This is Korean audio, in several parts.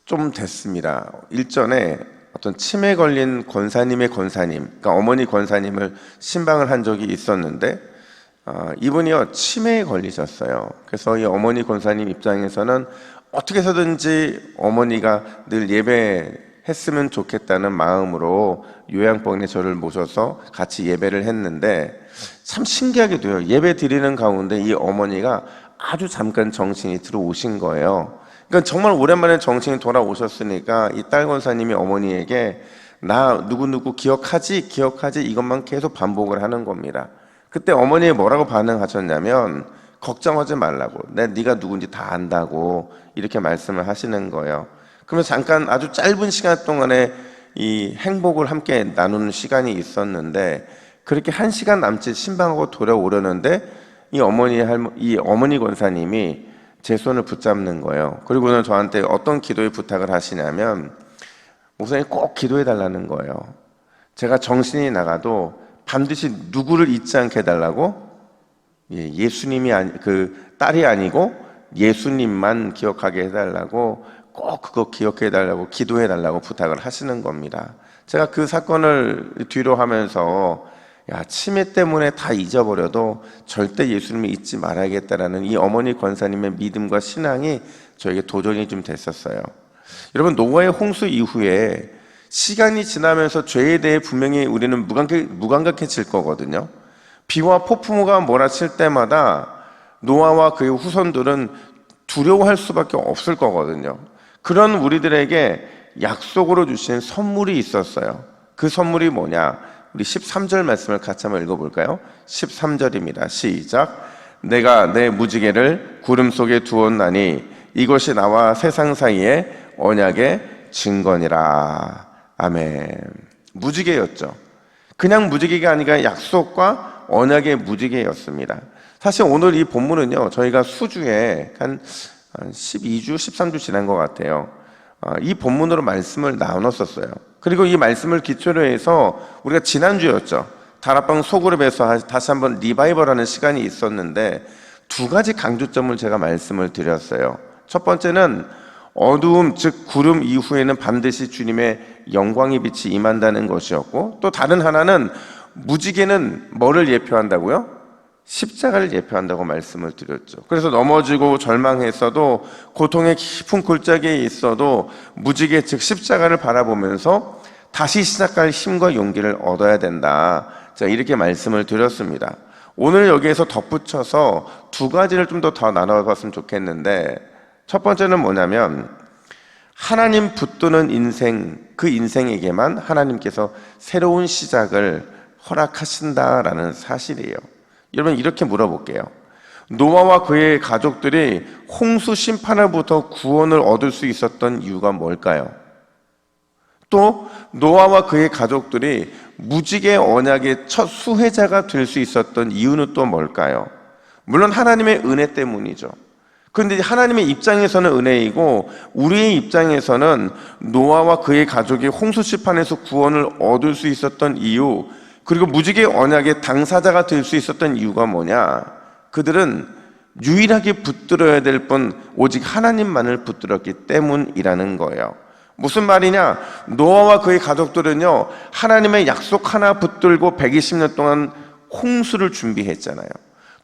좀 됐습니다. 일전에 어떤 치매 걸린 권사님의 권사님, 그러니까 어머니 권사님을 신방을 한 적이 있었는데 이분이요 치매에 걸리셨어요. 그래서 이 어머니 권사님 입장에서는 어떻게 해서든지 어머니가 늘 예배했으면 좋겠다는 마음으로 요양병원에 저를 모셔서 같이 예배를 했는데, 참 신기하게도요 예배 드리는 가운데 이 어머니가 아주 잠깐 정신이 들어오신 거예요. 그러니까 정말 오랜만에 정신이 돌아오셨으니까 이 딸 권사님이 어머니에게 나 누구누구 기억하지? 기억하지? 이것만 계속 반복을 하는 겁니다. 그때 어머니가 뭐라고 반응하셨냐면 걱정하지 말라고, 네가 누군지 다 안다고 이렇게 말씀을 하시는 거예요. 그러면 잠깐 아주 짧은 시간 동안에 이 행복을 함께 나누는 시간이 있었는데, 그렇게 1시간 남짓 신방하고 돌아오려는데 이 어머니 권사님이 제 손을 붙잡는 거예요. 그리고는 저한테 어떤 기도의 부탁을 하시냐면, 목사님 꼭 기도해 달라는 거예요. 제가 정신이 나가도 반드시 누구를 잊지 않게 해달라고, 예수님이 딸이 아니고 예수님만 기억하게 해달라고, 꼭 그거 기억해 달라고 기도해 달라고 부탁을 하시는 겁니다. 제가 그 사건을 뒤로 하면서 치매 때문에 다 잊어버려도 절대 예수님을 잊지 말아야겠다라는 이 어머니 권사님의 믿음과 신앙이 저에게 도전이 좀 됐었어요. 여러분, 노아의 홍수 이후에 시간이 지나면서 죄에 대해 분명히 우리는 무감각해질 거거든요. 비와 폭풍우가 몰아칠 때마다 노아와 그의 후손들은 두려워할 수밖에 없을 거거든요. 그런 우리들에게 약속으로 주신 선물이 있었어요. 그 선물이 뭐냐? 우리 13절 말씀을 같이 한번 읽어볼까요? 13절입니다. 시작. 내가 내 무지개를 구름 속에 두었나니 이것이 나와 세상 사이의 언약의 증거니라. 아멘. 무지개였죠. 그냥 무지개가 아니라 약속과 언약의 무지개였습니다. 사실 오늘 이 본문은요, 저희가 수주에 한 12주, 13주 지난 것 같아요. 이 본문으로 말씀을 나눴었어요. 그리고 이 말씀을 기초로 해서 우리가 지난주였죠, 다락방 소그룹에서 다시 한번 리바이벌하는 시간이 있었는데 2가지 강조점을 제가 말씀을 드렸어요. 첫 번째는 어두움, 즉 구름 이후에는 반드시 주님의 영광의 빛이 임한다는 것이었고, 또 다른 하나는 무지개는 뭐를 예표한다고요? 십자가를 예표한다고 말씀을 드렸죠. 그래서 넘어지고 절망했어도, 고통의 깊은 골짜기에 있어도 무지개 즉 십자가를 바라보면서 다시 시작할 힘과 용기를 얻어야 된다, 제가 이렇게 말씀을 드렸습니다. 오늘 여기에서 덧붙여서 2가지를 좀 더 나눠봤으면 좋겠는데, 첫 번째는 뭐냐면 하나님 붙드는 인생, 그 인생에게만 하나님께서 새로운 시작을 허락하신다라는 사실이에요. 여러분, 이렇게 물어볼게요. 노아와 그의 가족들이 홍수 심판으로부터 구원을 얻을 수 있었던 이유가 뭘까요? 또 노아와 그의 가족들이 무지개 언약의 첫 수혜자가 될 수 있었던 이유는 또 뭘까요? 물론 하나님의 은혜 때문이죠. 그런데 하나님의 입장에서는 은혜이고, 우리의 입장에서는 노아와 그의 가족이 홍수 심판에서 구원을 얻을 수 있었던 이유, 그리고 무지개 언약의 당사자가 될 수 있었던 이유가 뭐냐? 그들은 유일하게 붙들어야 될 분, 오직 하나님만을 붙들었기 때문이라는 거예요. 무슨 말이냐? 노아와 그의 가족들은요, 하나님의 약속 하나 붙들고 120년 동안 홍수를 준비했잖아요.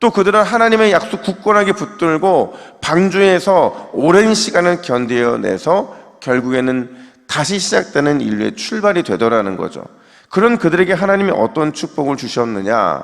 또 그들은 하나님의 약속 굳건하게 붙들고 방주에서 오랜 시간을 견뎌내서 결국에는 다시 시작되는 인류의 출발이 되더라는 거죠. 그런 그들에게 하나님이 어떤 축복을 주셨느냐?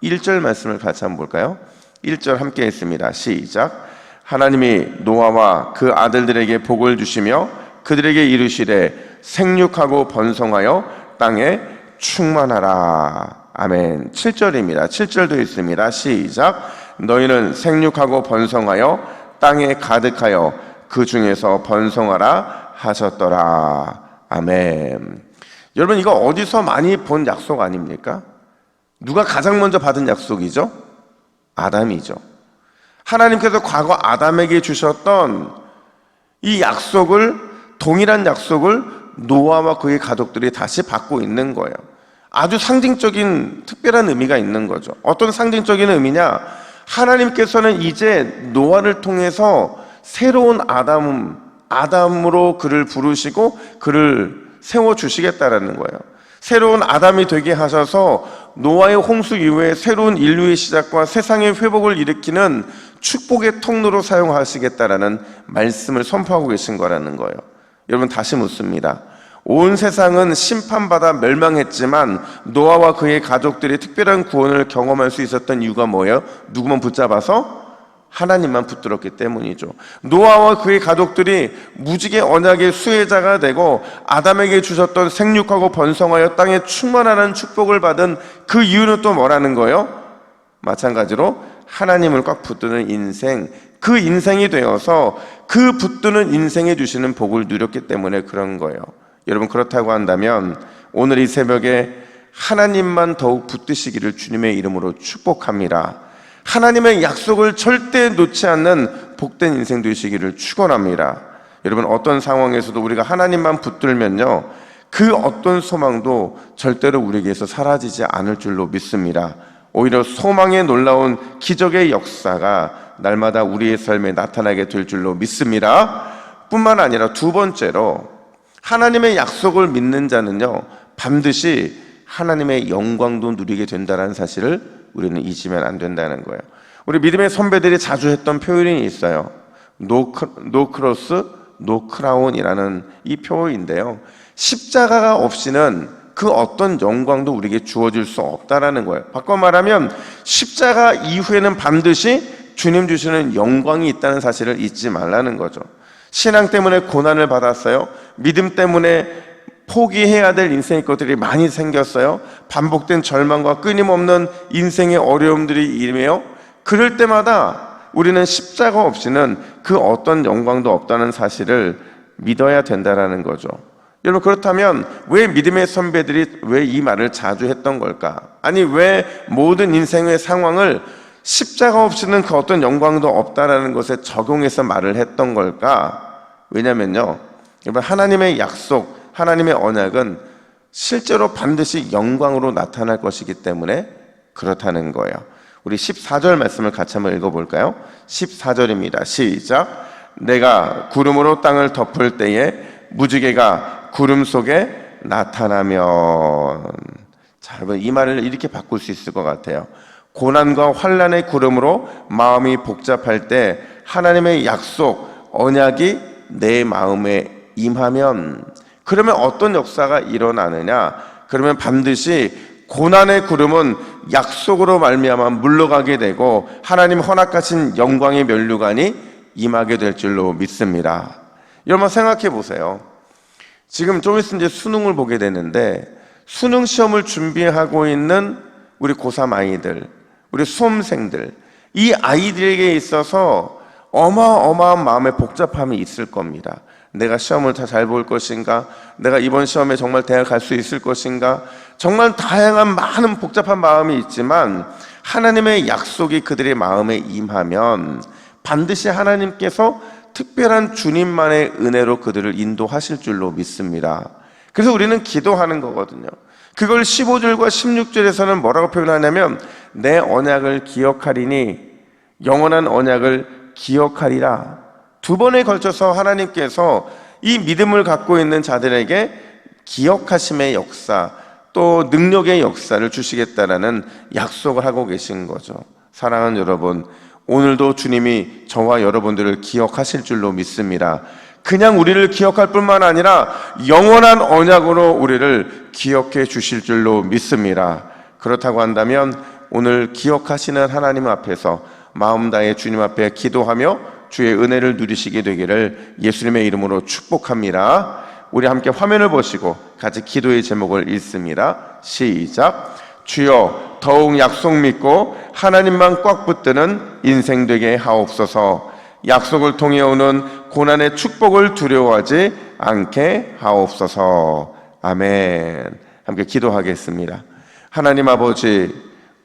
1절 말씀을 같이 한번 볼까요? 1절 함께 했습니다. 시작. 하나님이 노아와 그 아들들에게 복을 주시며 그들에게 이르시되 생육하고 번성하여 땅에 충만하라. 아멘. 7절입니다. 7절도 있습니다. 시작. 너희는 생육하고 번성하여 땅에 가득하여 그 중에서 번성하라 하셨더라. 아멘. 여러분, 이거 어디서 많이 본 약속 아닙니까? 누가 가장 먼저 받은 약속이죠? 아담이죠. 하나님께서 과거 아담에게 주셨던 이 약속을, 동일한 약속을 노아와 그의 가족들이 다시 받고 있는 거예요. 아주 상징적인 특별한 의미가 있는 거죠. 어떤 상징적인 의미냐? 하나님께서는 이제 노아를 통해서 새로운 아담, 아담으로 그를 부르시고 그를 세워주시겠다라는 거예요. 새로운 아담이 되게 하셔서 노아의 홍수 이후에 새로운 인류의 시작과 세상의 회복을 일으키는 축복의 통로로 사용하시겠다라는 말씀을 선포하고 계신 거라는 거예요. 여러분, 다시 묻습니다. 온 세상은 심판받아 멸망했지만 노아와 그의 가족들이 특별한 구원을 경험할 수 있었던 이유가 뭐예요? 누구만 붙잡아서? 하나님만 붙들었기 때문이죠. 노아와 그의 가족들이 무지개 언약의 수혜자가 되고 아담에게 주셨던 생육하고 번성하여 땅에 충만하는 축복을 받은 그 이유는 또 뭐라는 거예요? 마찬가지로 하나님을 꽉 붙드는 인생, 그 인생이 되어서 그 붙드는 인생에 주시는 복을 누렸기 때문에 그런 거예요. 여러분, 그렇다고 한다면 오늘 이 새벽에 하나님만 더욱 붙드시기를 주님의 이름으로 축복합니다. 하나님의 약속을 절대 놓지 않는 복된 인생 되시기를 축원합니다. 여러분, 어떤 상황에서도 우리가 하나님만 붙들면요, 그 어떤 소망도 절대로 우리에게서 사라지지 않을 줄로 믿습니다. 오히려 소망의 놀라운 기적의 역사가 날마다 우리의 삶에 나타나게 될 줄로 믿습니다. 뿐만 아니라 두 번째로, 하나님의 약속을 믿는 자는요, 반드시 하나님의 영광도 누리게 된다는 사실을 우리는 잊으면 안 된다는 거예요. 우리 믿음의 선배들이 자주 했던 표현이 있어요. No cross, no crown이라는 이 표현인데요, 십자가가 없이는 그 어떤 영광도 우리에게 주어질 수 없다라는 거예요. 바꿔 말하면 십자가 이후에는 반드시 주님 주시는 영광이 있다는 사실을 잊지 말라는 거죠. 신앙 때문에 고난을 받았어요. 믿음 때문에 포기해야 될 인생의 것들이 많이 생겼어요. 반복된 절망과 끊임없는 인생의 어려움들이 임해요. 그럴 때마다 우리는 십자가 없이는 그 어떤 영광도 없다는 사실을 믿어야 된다는 거죠. 여러분, 그렇다면 왜 믿음의 선배들이 왜 이 말을 자주 했던 걸까? 아니, 왜 모든 인생의 상황을 십자가 없이는 그 어떤 영광도 없다라는 것에 적용해서 말을 했던 걸까? 왜냐면요, 여러분, 하나님의 약속, 하나님의 언약은 실제로 반드시 영광으로 나타날 것이기 때문에 그렇다는 거예요. 우리 14절 말씀을 같이 한번 읽어볼까요? 14절입니다. 시작. 내가 구름으로 땅을 덮을 때에 무지개가 구름 속에 나타나면. 자, 여러분, 이 말을 이렇게 바꿀 수 있을 것 같아요. 고난과 환난의 구름으로 마음이 복잡할 때 하나님의 약속, 언약이 내 마음에 임하면, 그러면 어떤 역사가 일어나느냐? 그러면 반드시 고난의 구름은 약속으로 말미암아 물러가게 되고 하나님 허락하신 영광의 면류관이 임하게 될 줄로 믿습니다. 여러분, 생각해 보세요. 지금 좀 있으면 이제 수능을 보게 되는데, 수능 시험을 준비하고 있는 우리 고3 아이들, 우리 수험생들, 이 아이들에게 있어서 어마어마한 마음의 복잡함이 있을 겁니다. 내가 시험을 다 잘 볼 것인가? 내가 이번 시험에 정말 대학 갈 수 있을 것인가? 정말 다양한 많은 복잡한 마음이 있지만 하나님의 약속이 그들의 마음에 임하면 반드시 하나님께서 특별한 주님만의 은혜로 그들을 인도하실 줄로 믿습니다. 그래서 우리는 기도하는 거거든요. 그걸 15절과 16절에서는 뭐라고 표현하냐면, 내 언약을 기억하리니 영원한 언약을 기억하리라. 두 번에 걸쳐서 하나님께서 이 믿음을 갖고 있는 자들에게 기억하심의 역사, 또 능력의 역사를 주시겠다라는 약속을 하고 계신 거죠. 사랑하는 여러분, 오늘도 주님이 저와 여러분들을 기억하실 줄로 믿습니다. 그냥 우리를 기억할 뿐만 아니라 영원한 언약으로 우리를 기억해 주실 줄로 믿습니다. 그렇다고 한다면 오늘 기억하시는 하나님 앞에서 마음 다해 주님 앞에 기도하며 주의 은혜를 누리시게 되기를 예수님의 이름으로 축복합니다. 우리 함께 화면을 보시고 같이 기도의 제목을 읽습니다. 시작. 주여, 더욱 약속 믿고 하나님만 꽉 붙드는 인생 되게 하옵소서. 약속을 통해 오는 고난의 축복을 두려워하지 않게 하옵소서. 아멘. 함께 기도하겠습니다. 하나님 아버지,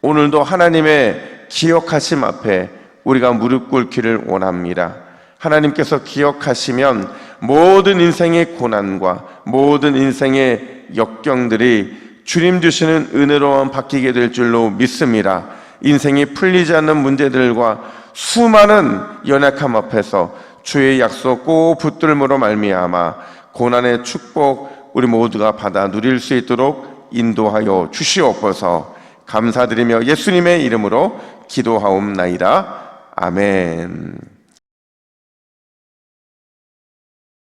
오늘도 하나님의 기억하심 앞에 우리가 무릎 꿇기를 원합니다. 하나님께서 기억하시면 모든 인생의 고난과 모든 인생의 역경들이 주님 주시는 은혜로만 바뀌게 될 줄로 믿습니다. 인생이 풀리지 않는 문제들과 수많은 연약함 앞에서 주의 약속 꼭 붙들므로 말미암아 고난의 축복 우리 모두가 받아 누릴 수 있도록 인도하여 주시옵소서. 감사드리며 예수님의 이름으로 기도하옵나이다. 아멘.